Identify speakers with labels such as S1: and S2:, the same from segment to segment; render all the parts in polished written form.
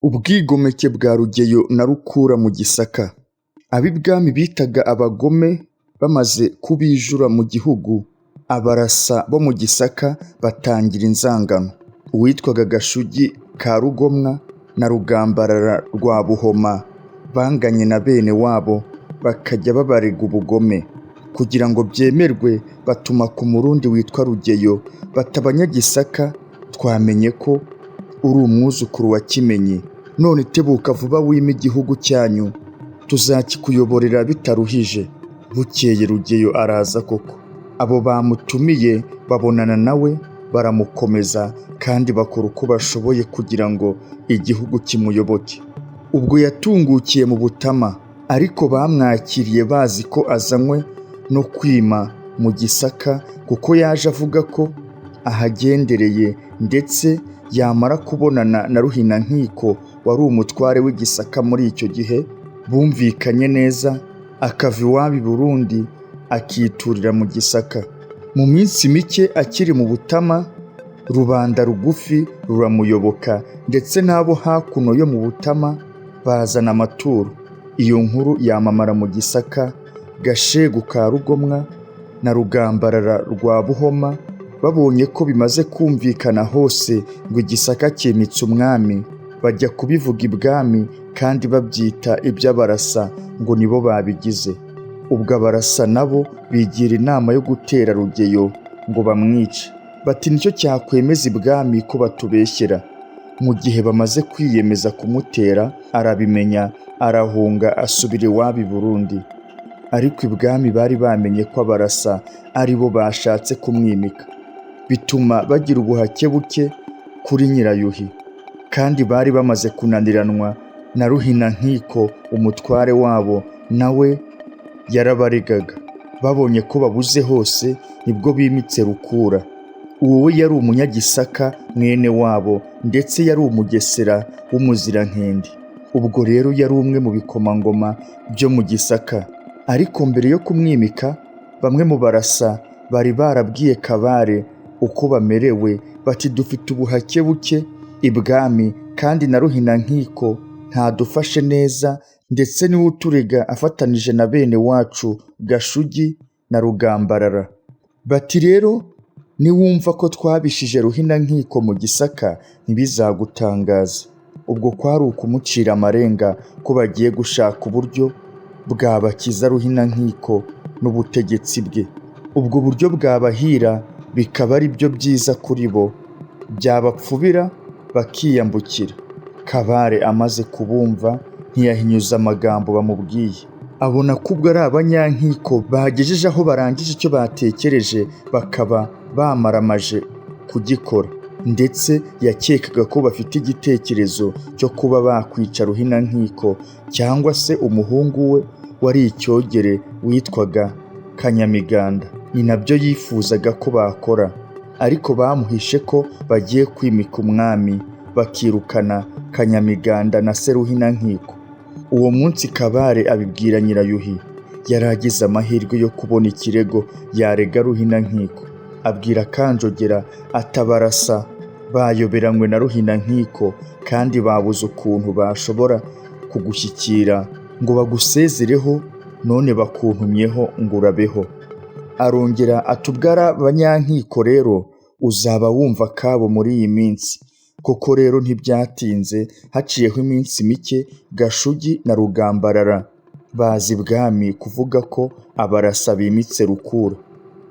S1: Ubwigomeke bwa Rugeyo na Rukura mu Gisaka. Ab'ibwami bitaga abagome bamaze kubijura mu gihugu, abarasa bo mu Gisaka batangira inzangano. Uwitwaga Gashugi ka Rugomwa na Rugambarara rwa Buhoma banganye na bene wabo bakajya babarega ubugome. Kugira ngo byemerwe batuma ku Murundi witwa Rugeyo bati Abanyagisaka twamenye ko uri umwuzukuru wa Kimenyi, none tebuka vuba wime igihugu cyanyu tuzakikuyoborera bitaruhije. Bukeye Rugeyo araza koko, abo bamutumiye babonana nawe baramukomeza kandi bakora uko bashoboye kugira ngo igihugu kimuyoboke. Ubwo yatungukiye mu Butama, ariko bamwakiriye bazi ko azanywe no kwima mu Gisaka, kuko yaje avuga ko ahagendereye, ndetse yamara kubonana na Ruhinankiko wari umutware w'Igisaka muri icyo gihe, bumvikanye neza akava iwabo i Burundi akiturira mu Gisaka. Mu minsi mike akiri mu Butama, rubanda rugufi ruramuyoboka, ndetse n'abo hakuno yo mu Butama bazana amaturo. Iyo nkuru yamamara mu Gisaka. Gashegu ka Rugomwa na Rugambarara rwa Buhoma babonye ko bimaze kumvikana hose ngo Igisaka cyimitse umwami, bajya kubivuga ibwami kandi babyita iby'abarasa ngo nibo babigize. Ubwo abarasa nabo bigira inama yo gutera Rugeyo ngo bamwice, bati nicyo cyakwemeza ibwami ko batubeshyera. Mu gihe bamaze kwiyemeza kumutera, arabimenya arahunga asubira iwabo i Burundi. Ariko ibwami bari bamenye ko abarasa ari bo bashatse kumwimika, bituma bagira ubuhake buke kuri Nyirayuhi, kandi bari bamaze kunaniranwa na Ruhinankiko umutware wabo, nawe yarabaregaga. Babonye ko babuze hose, nibwo bimitse Rukura. Uwo we yari umunyagisaka mwene wabo, ndetse yari umugesera w'umuzirankende. Ubwo rero yari umwe mu bikomangoma byo mu Gisaka. Ariko mbere yo kumwimika, bamwe mu barasa bari barabwiye Kabare uko bamerewe, bati dufite ubuhake buke ibwami, kandi na Ruhinankiko ntadufashe neza, ndetse niwe uturega afatanije na bene wacu Gashugi na Rugambarara. Bati rero niwumva ko twabishije Ruhinankiko mu Gisaka ntibizagutangaza. Ubwo kwari ukumucira amarenga ko bagiye gushaka uburyo bwabakiza Ruhinankiko n'ubutegetsi bwe. Ubwo buryo bwabahira bikaba ari byo byiza kuri bo, byabapfubira bakiyambukira. Kabare amaze kubumva ntiyahinyuza amagambo bamubwiye, abona ko ubwo ari Abanyankiko bagejeje aho barangije icyo batekereje, bakaba bamaramaje kugikora, ndetse yakekaga ko bafite igitekerezo cyo kuba bakwica Ruhinankiko cyangwa se umuhungu we wari icyogere witwaga Kanyamiganda. Ni nabyo yifuzaga ko bakora, ariko bamuhishe ko bagiye kwimika umwami, bakirukana Kanyamiganda na se Ruhinankiko. Uwo munsi Kabare abibwira Nyirayuhi. Yari agize amahirwe yo kubona ikirego yarega Ruhinankiko. Abwira Kanjogera atabarasa bayoberanywe na Ruhinankiko, kandi babuze ukuntu bashobora kugushyikira ngo bagusezereho, none bakuntumyeho ngo urabeho. Arongera atubwara Abanyankiko rero uzaba wumva akabo muri iyi minsi. Koko rero ntibyatinze, haciyeho iminsi mike Gashugi na Rugambarara bazi ibwami kuvuga ko abarasa bimitse Rukura.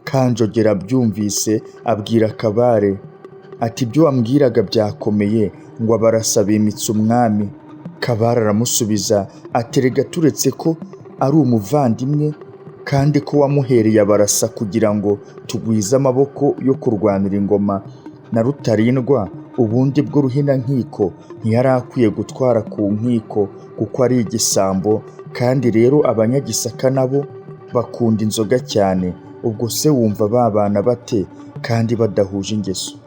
S1: Kanjogera byumvise abwira Kabare ati ibyo wambwiraga byakomeye, ngo abarasa bimitse umwami. Kabare aramusubiza ati rega turetse ko ari umuvandimwe, kandi ko wamuhereye abarasa kugira ngo tugwize amaboko yo kurwanira ingoma na Rutarindwa, ubundi bwo Ruhinankiko ntiyari akwiye gutwara ku nkiko kuko ari igisambo, kandi rero Abanyagisaka nabo bakunda inzoga cyane. Ubwo se wumva babana bate kandi badahuje ingeso?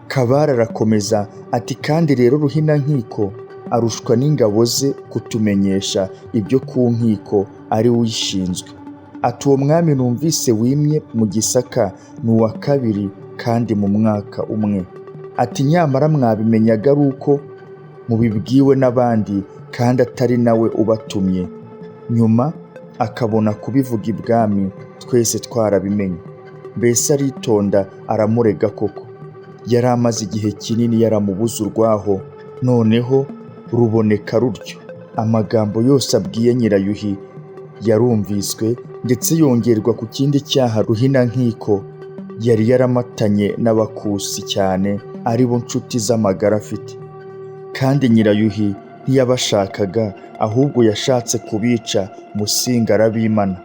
S1: Kabare arakomeza ati kandi rero Ruhinankiko arushwa n'ingabo ze kutumenyesha ibyo ku nkiko ari we uyishinzwe. Ati uwo mwami numvise wimye mu Gisaka ni uwa kabiri kandi mu mwaka umwe. Ati nyamara mwabimenyaga ari uko mubibwiwe n'abandi kandi atari nawe ubatumye. Nyuma akabona kubivuga ibwami, twese twarabimenye. Mbese aritonda aramurega koko. Yari amaze igihe kinini yaramubuze urwaho, noneho ruboneka rutyo. Amagambo yose abwiye Nyirayuhi yarumviswe, ndetse yongerwa ku kindi cyaha Ruhinankiko yari yaramatanye n'abakusi cyane, ari bo nshuti z'amagara afite. Kandi Nyirayuhi ntiyabashakaga, ahubwo yashatse kubica Musinga arabimana.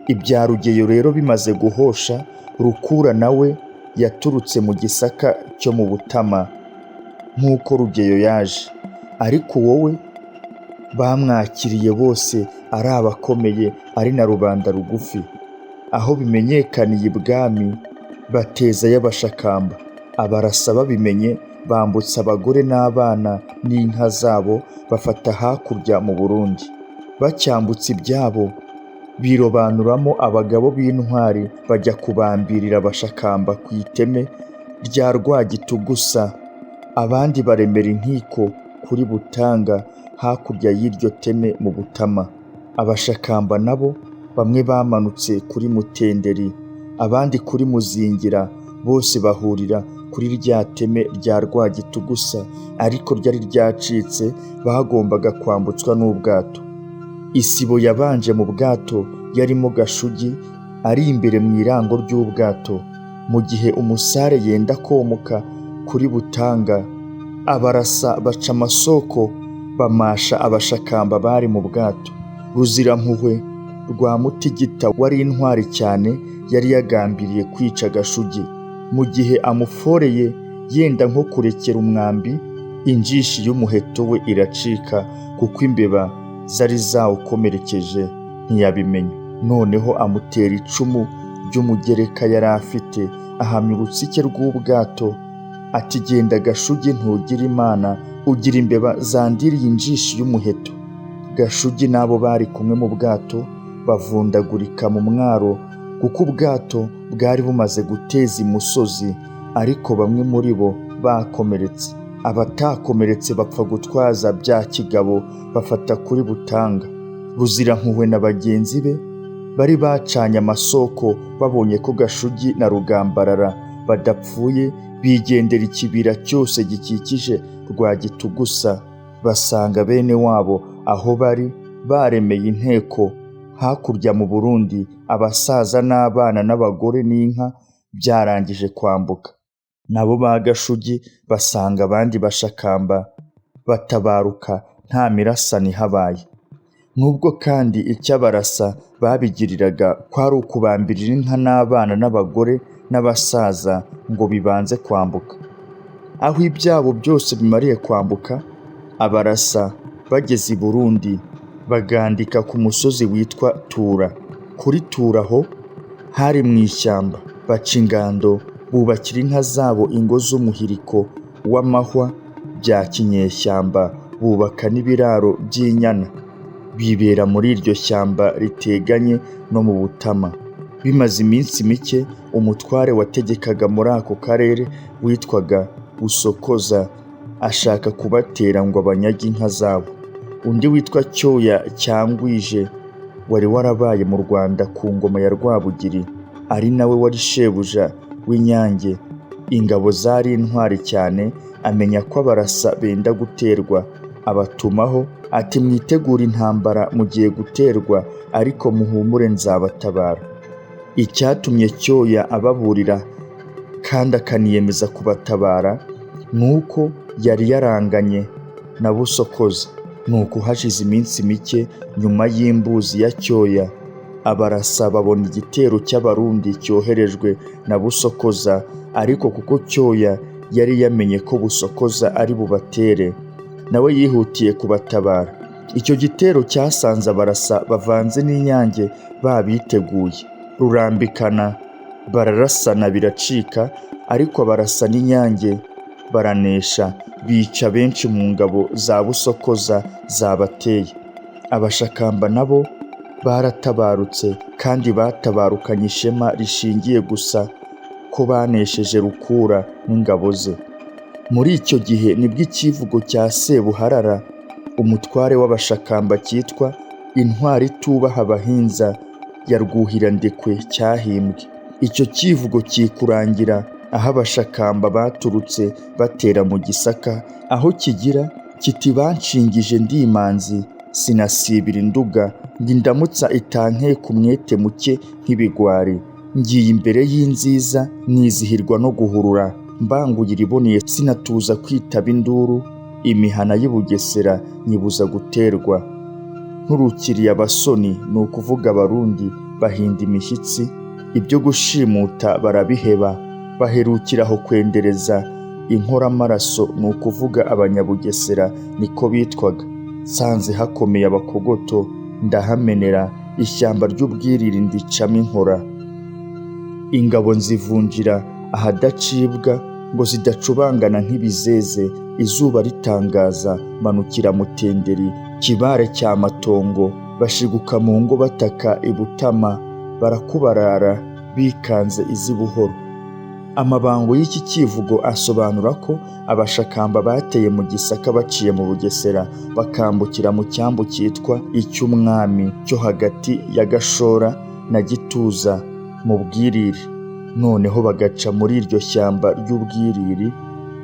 S1: Ibya Rugeyo rero bimaze guhosha, Rukura nawe yaturutse mu Gisaka cyo mu Butama nk'uko Rugeyo yaje, ariko wowe bamwakiriye bose ari abakomeye, ari na rubanda rugufi. Aho bimenyekaniye ibwami batezayo abashakamba. Abarasa babimenye bambutsa abagore n'abana n'inka zabo, bafata hakurya mu Burundi. Bacyambutse ibyabo birobanuramo abagabo b'intwari, bajya kubambirira abashakamba ku iteme rya Rwagitugusa. Abandi baremera inkiko kuri Butanga hakurya y'iryo teme mu Butama. Abashakamba nabo bamwe bamanutse kuri Mutenderi, abandi kuri Muzingira, bose bahurira kuri rya teme rya Rwagitugusa, ariko ryari ryacitse, bagombaga kwambutswa n'ubwato. Isibo yabanje mu bwato yarimo Gashugi ari imbere mu irango ry'ubwato. Mu gihe umusare yenda komoka kuri Butanga, abarasa baca amasoko bamasha abashakamba bari mu bwato. Ruzirampuhwe rwa Mutigita wari intwari cyane yari yagambiriye kwica Gashugi. Mu gihe amuforeye yenda nko kurekera umwambi, injishi y'umuheto we iracika, kuko imbeba zari zawukomerekeje ntiyabimenya. Noneho amutera icumu ry'umugereka yari afite, ahamya urutsike rw'ubwato, ati genda Gashugi, ntugira imana, ugira imbeba zandiriye injishi y'umuheto. Gashugi n'abo bari kumwe mu bwato bavundagurika mu mwaro, kuko ubwato bwari bumaze guteza imusozi, ariko bamwe muri bo bakomeretse. Abatakomeretse bapfa gutwaza bya kigabo, bafata kuri Butanga. Ruzirampuhwe na bagenzi be bari bacanye amasoko, babonye ko Gashugi na Rugambarara badapfuye, bigendera ikibira cyose gikikije Rwagitugusa. Basanga bene wabo aho bari baremeye inteko hakurya mu Burundi. Abasaza n'abana n'abagore n'inka byarangije kwambuka. Nabo ba Gashugi basanga abandi bashakamba, batabaruka nta mirasani habaye. Nubwo kandi icyabarasa babigiriraga kwari ukubambirira inka n'abana n'abagore n'abasaza ngo bibanze kwambuka. Aho ibyabo byose bimariye kwambuka, abarasa bageze i Burundi bagandika ku musozi witwa Tura. Kuri Tura ho hari mu ishyamba, baca ingando, bubakira inka zabo ingo z'umuhiriko w'amahwa bya kinyeshyamba, bubaka n'ibiraro by'inyana. Bibera muri iryo shyamba riteganye no mu Butama. Bimaze iminsi mike, umutware wategekaga muri ako karere witwaga Busokoza ashaka kubatera ngo abanyage inka zabo. Undi witwa Cyoya Cyangwije wari warabaye mu Rwanda ku ngoma ya Rwabugiri, ari nawe wari shebuja w'Inyange. Ingabo zari intwari cyane, amenya ko abarasa benda guterwa, abatumaho ati mwitegura intambara, mugiye guterwa, ariko muhumure nzabatabara. Icyatumye Cyoya ababurira kandi akaniyemeza kubatabara, nuko yari yaranganye na Busokoza. Nuko hashize iminsi mike nyuma y'imbuzi ya Cyoya, abarasa babona igitero cy'Abarundi cyoherejwe na Busokoza, ariko kuko Cyoya yari yamenye ko Busokoza ari bubatere, nawe yihutiye kubatabara. Icyo gitero cyasanze abarasa bavanze n'Inyange babiteguye. Rurambikana bararasana biracika, ariko abarasa n'Inyange baranesha, bica benshi mu ngabo za Busokoza zabateye. Abashakamba nabo baratabarutse, kandi batabarukanye ishema rishingiye gusa ko banesheje Rukura n'ingabo ze. Muri icyo gihe nibwo icyivugo cya Sebuharara umutware w'Abashakamba cyitwa intwari itubaha abahinza ya Rwuhirandekwe cyahimbwe. Icyo cyivugo kikurangira aho Abashakamba baturutse batera mu Gisaka, aho kigira kiti banshingije ndi imanzi sinasibira Induga, ndi ndamutsa itankeye ku mwete muke nk'ibigwari, ngiye imbere y'inziza nizihirwa no guhurura, mbanguyira iboneye sinatuza kwitaba induru, imihana y'i Bugesera nyibuza guterwa. Nkurukiriye abasoni ni ukuvuga Abarundi bahinda imishyitsi, ibyo gushimuta barabiheba, baherukira aho kwendereza inkoramaraso ni ukuvuga Abanyabugesera niko bitwaga. Sanze hakomeye Abakogoto ndahamenera, ishyamba ry'ubwiriri ndicamo inkora. Ingabo nzivunjira ahadacibwa ngo zidacubangana nk'ibizeze, izuba ritangaza manukira Mutenderi, Kibare cya Matongo, bashiguka mu ngo bataka i Butama, barakubarara bikanze iz'i Buhoro. Amabango y'iki kivugo asobanura ko Abashakamba bateye mu Gisaka baciye mu Bugesera, bakambukira mu cyambu cyitwa icy'Umwami cyo hagati ya Gashora na Gituza mu Bwiriri, noneho bagaca muri iryo shyamba ry'ubwiriri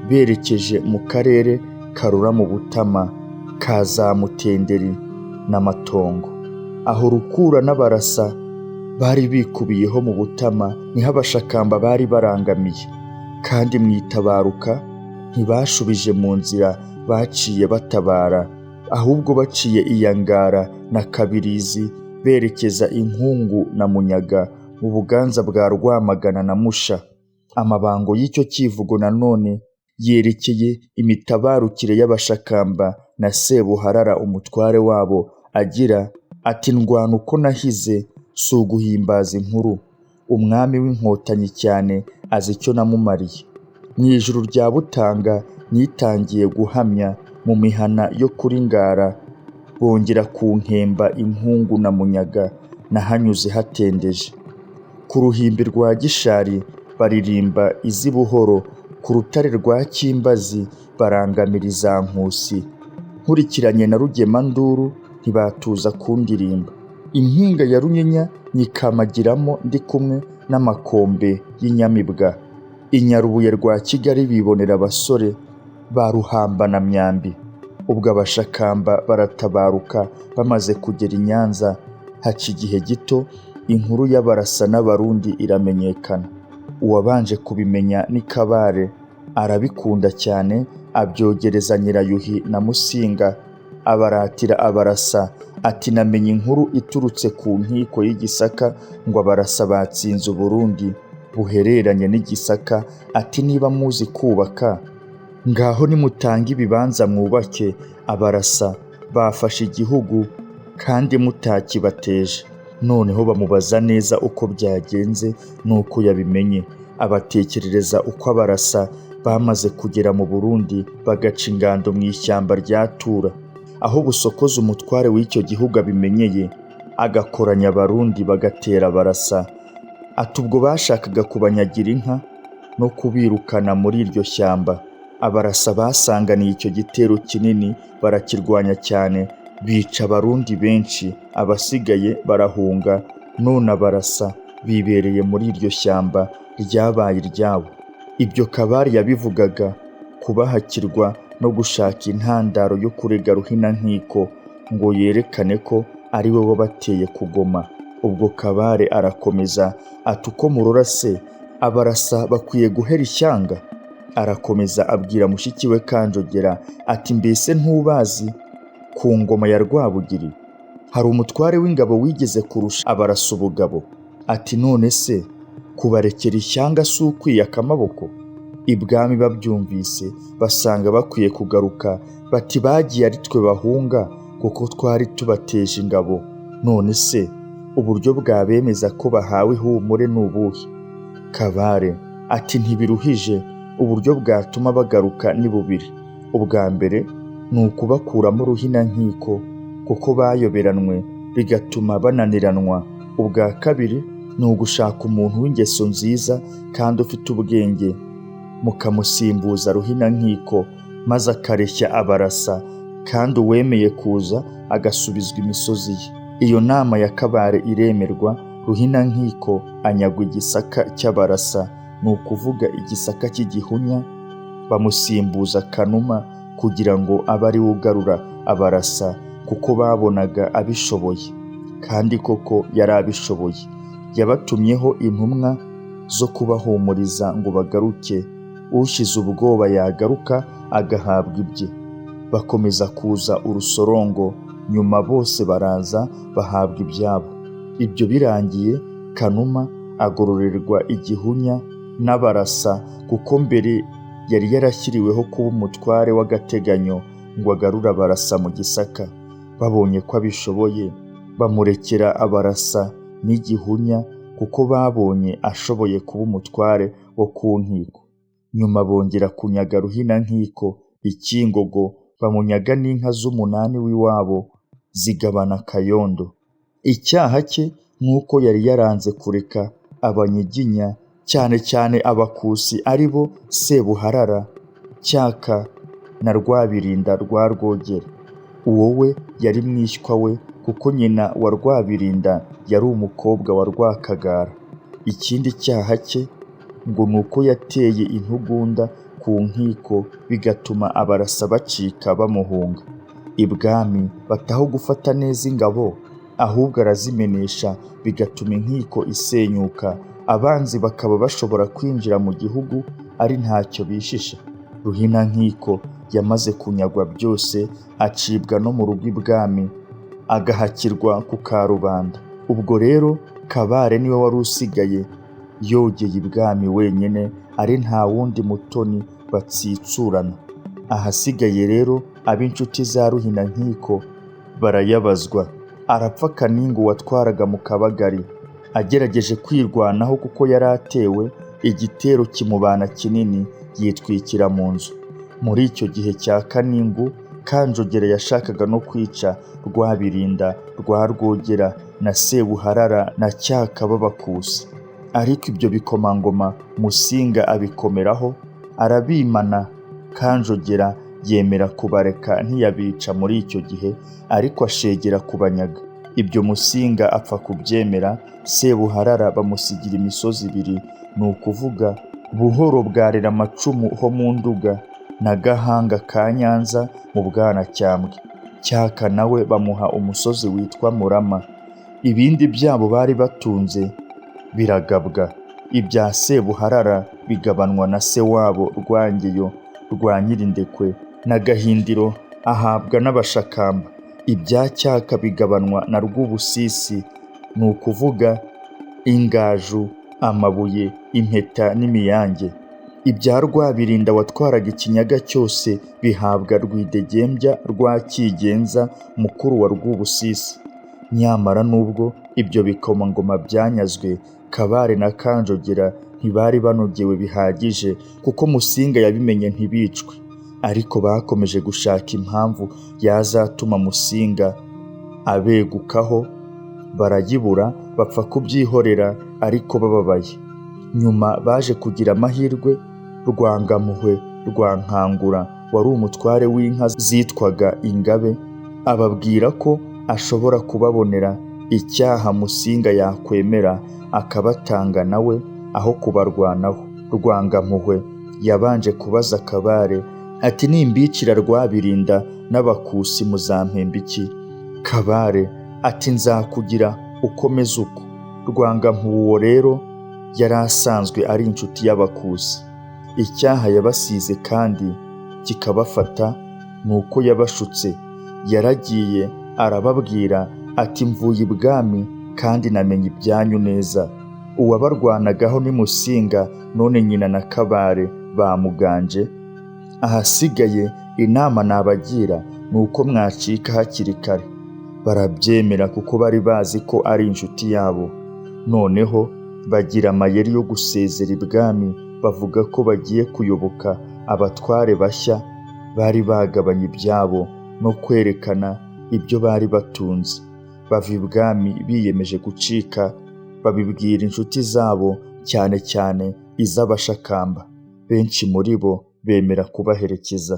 S1: berekeje mu karere karura mu Butama ka za Mutenderi na Matongo. Aho Rukura n'Abarasa bari bikubiyeho mu Butama niho Abashakamba bari barangamiye, kandi mu itabaruka ntibashubije mu nzira baciye batabara, ahubwo baciye Iyangara na Kabirizi berekeza Inkungu na Munyaga mu Buganza bwa Rwamagana na Musha. Amabango y'icyo kivugo nanone yerekeye imitabarukire y'Abashakamba na Sebuharara umutware wabo, agira ati ndwana uko nahize si uguhimbaza inkuru, umwami w'inkotanyi cyane azi icyo namumariye. Mu ijuru rya Butanga nitangiye guhamya, mu mihana yo kuri Ngara bongera kunkemba Inkungu na Munyaga, nahanyuze hatendeje. Ku ruhimbi rwa Gishari baririmba iz'i Buhoro, ku rutare rwa Kimbazi barangamiriza Nkusi, nkurikiranye na Rugemanduru ntibatuza kundirimba. Impinga ya Runyinya nyikamagiramo ndi kumwe n'amakombe y'inyamibwa. I Nyarubuye rwa Kigali bibonera abasore ba Ruhambanamyambi. Ubwo Abashakamba baratabaruka bamaze kugera i Nyanza, haca igihe gito inkuru y'Abarasa n'Abarundi iramenyekana. Uwabanje kubimenya ni Kabare, arabikunda cyane, abyogereza Nyirayuhi na Musinga, abaratira Abarasa ati namenye inkuru iturutse ku nkiko y'Igisaka ngo Abarasa batsinze Uburundi buhereranye n'Igisaka, ati niba muzi kubaka ngaho nimutange ibibanza mwubake, Abarasa bafashe igihugu kandi mutakibateje. Noneho bamubaza neza uko byagenze nuko yabimenye, abatekerereza uko Abarasa bamaze kugera mu Burundi bagaca ingando mu ishyamba rya Tura. Aho Busokoza umutware w'icyo gihugu abimenyeye, agakoranya Abarundi bagatera Abarasa, ati ubwo bashakaga kubanyagira inka no kubirukana muri iryo shyamba. Abarasa basanganiye icyo gitero kinini barakirwanya cyane, bica Abarundi benshi, abasigaye barahunga, none Abarasa bibereye muri iryo shyamba ryabaye iryabo. Ibyo Kabare yabivugaga kubahakirwa no gushaka intandaro yo kurega Ruhinankiko ngo yerekane ko ari we wabateye kugoma. Ubwo Kabare arakomeza ati uko murora se Abarasa bakwiye guhera ishyanga. Arakomeza abwira mushiki we Kanjogera ati mbese ntubazi ku ngoma ya Rwabugiri hari umutware w'ingabo wigeze kurusha Abarasa ubugabo? Ati none se kubarekera ishyanga si ukwiyaka amaboko? Ibwami babyumvise basanga bakwiye kugaruka, bati bagiye ari twe bahunga kuko twari tubateje ingabo. None se uburyo bwabemeza ko bahawe ihumure n'ubuhe? Kabare ati ntibiruhije, uburyo bwatuma bagaruka ni bubiri. Ubwa mbere ni ukubakuramo Ruhinankiko kuko bayoberanwe bigatuma bananiranwa. Ubwa kabiri ni ugushaka umuntu w'ingeso nziza kandi ufite ubwenge mukamusimbuza Ruhinankiko, maze akareshya Abarasa, kandi uwemeye kuza agasubizwa imisozi ye. Iyo nama ya Kabare iremerwa, Ruhinankiko anyagwa igisaka cy'Abarasa, ni ukuvuga igisaka cy'igihunya, bamusimbuza Kanuma kugira ngo abe ari we ugarura Abarasa, kuko babonaga abishoboye. Kandi koko yari abishoboye. Yabatumyeho intumwa zo kubahumuriza ngo bagaruke, ushize ubwoba yagaruka agahabwa ibye. Bakomeza kuza urusorongo, nyuma bose baraza bahabwa ibyabo. Ibyo birangiye, Kanuma agororerwa igihunya n'Abarasa, kuko mbere yari yarashyiriweho kuba umutware w'agateganyo ngo agarure Abarasa mu gisaka. Babonye ko abishoboye, bamurekera Abarasa n'igihunya, kuko babonye ashoboye kuba umutware wo ku nkiko. Nyuma bongera kunyaga Ruhinankiko Icyingogo, bamunyaga n'inka z'umunani w'iwabo zigabana Kayondo. Icyaha cye nk'uko yari yaranze kureka Abanyiginya, cyane cyane Abakusi ari bo Sebuharara, Cyaka na Rwabirinda rwa Rwogera. Uwo we yari mwishywa we, kuko nyina wa Rwabirinda yari umukobwa wa Rwakagara. Ikindi cyaha cye ngo ni uko yateye intugunda ku nkiko, bigatuma Abarasa bacika bamuhunga. Ibwami bataho gufata neza ingabo, ahubwo arazimenesha, bigatuma inkiko isenyuka, abanzi bakaba bashobora kwinjira mu gihugu ari ntacyo bishisha. Ruhinankiko yamaze kunyagwa byose, acibwa no mu rugo ibwami, agahakirwa ku Karubanda. Ubwo rero Kabare niwe wari usigaye yogeye ibwami wenyine, ari nta wundi mutoni batsitsurana. Ahasigaye rero ab'inshuti za Ruhinankiko barayabazwa. Arapfa Kaningu watwaraga mu Kabagari, agerageje kwirwanaho kuko yari atewe, igitero kimubana kinini, yitwikira mu nzu. Muri icyo gihe cya Kaningu, Kanjogera yashakaga no kwica Rwabirinda rwa Rwogera na Sebuharara na Cyaka b'Abakusi. Ariko ibyo bikomangoma Musinga abikomeraho, arabimana. Kanjogera yemera kubareka, ntiyabica muri icyo gihe, ariko ashegera kubanyaga. Ibyo Musinga apfa kubyemera. Sebuharara bamusigira imisozi ibiri, ni ukuvuga Buhoro bwa Reramacumu ho mu Nduga na Gahanga ka Nyanza mu Bwanacyambwe. Cyaka nawe bamuha umusozi witwa Murama. Ibindi byabo bari batunze biragabwa. Ibya Sebuharara bigabanwa na se wabo Rwangeyo rwa Nyirindekwe na Gahindiro, ahabwa n'Abashakamba. Ibya Cyaka bigabanwa na Rwubusisi, ni ukuvuga Ingaju, Amabuye, Impeta n'Imiyange. Ibya Rwabirinda watwaraga Ikinyaga cyose bihabwa Rwidegembya rwa Cyigenza, mukuru wa Rwubusisi. Nyamara nubwo ibyo bikomangoma byanyazwe, Kabare na Kanjogera ntibari banogewe bihagije, kuko Musinga yabimenye ntibicwe. Ariko bakomeje gushaka impamvu yazatuma Musinga abegukaho, barayibura, bapfa kubyihorera ariko bababaye. Nyuma baje kugira amahirwe, Rwangampuhwe rwa Nkangura wari umutware w'inka zitwaga Ingabe, ababwira ko ashobora kubabonera icyaha Musinga yakwemera akabatanga nawe aho kubarwanaho. Rwangampuhwe yabanje kubaza Kabare ati, nimbicira Rwabirinda n'Abakusi muzampemba iki? Kabare ati, nzakugira ukomeze uko. Rwangampuhwe rero yari asanzwe ari inshuti y'Abakusi. Icyaha yabasize kandi kikabafata ni uko yabashutse. Yaragiye arababwira ati, mvuye ibwami kandi namenye ibyanyu neza. Uwabarwanagaho ni Musinga, none nyina na Kabare bamuganje. Ahasigaye inama nabagira ni uko mwacika hakiri kare. Barabyemera kuko bari bazi ko ari inshuti yabo. Noneho bagira amayeri yo gusezera ibwami, bavuga ko bagiye kuyoboka abatware bashya bari bagabanye ibyabo no kwerekana ibyo bari batunze. Bava ibwami biyemeje gucika, babibwira inshuti zabo, cyane cyane iz'Abashakamba. benshi muri bo bemera kubaherekeza.